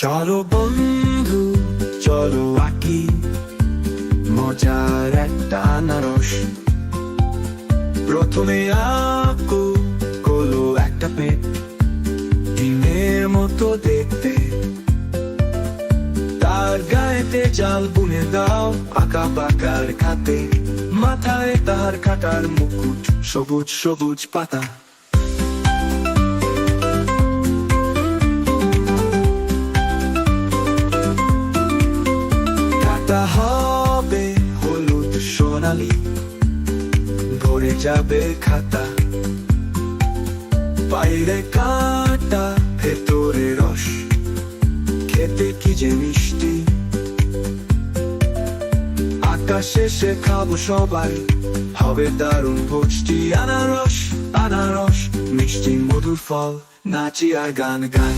চলো বন্ধু চলো আঁকি মজার একটা আনারস। প্রথমে আঁকো কলো একটা পেট, ডিমের মতো দেখতে। তার গায়েতে জাল বুনে দাও আঁকা পাকার খাতে। মাথায় তার কাটার মুকুট, সবুজ সবুজ পাতা। কাটা হবে হলুদ সোনালি, ভরে যাবে খাতা। বাইরে কাটা ভেতরে রস, খেতে কি যে মিষ্টি। আকাশে সে খাবো সবাই, হবে দারুণ পুষ্টি। আনারস আনারস মিষ্টি মধুর ফল, নাচি আর গান গাই।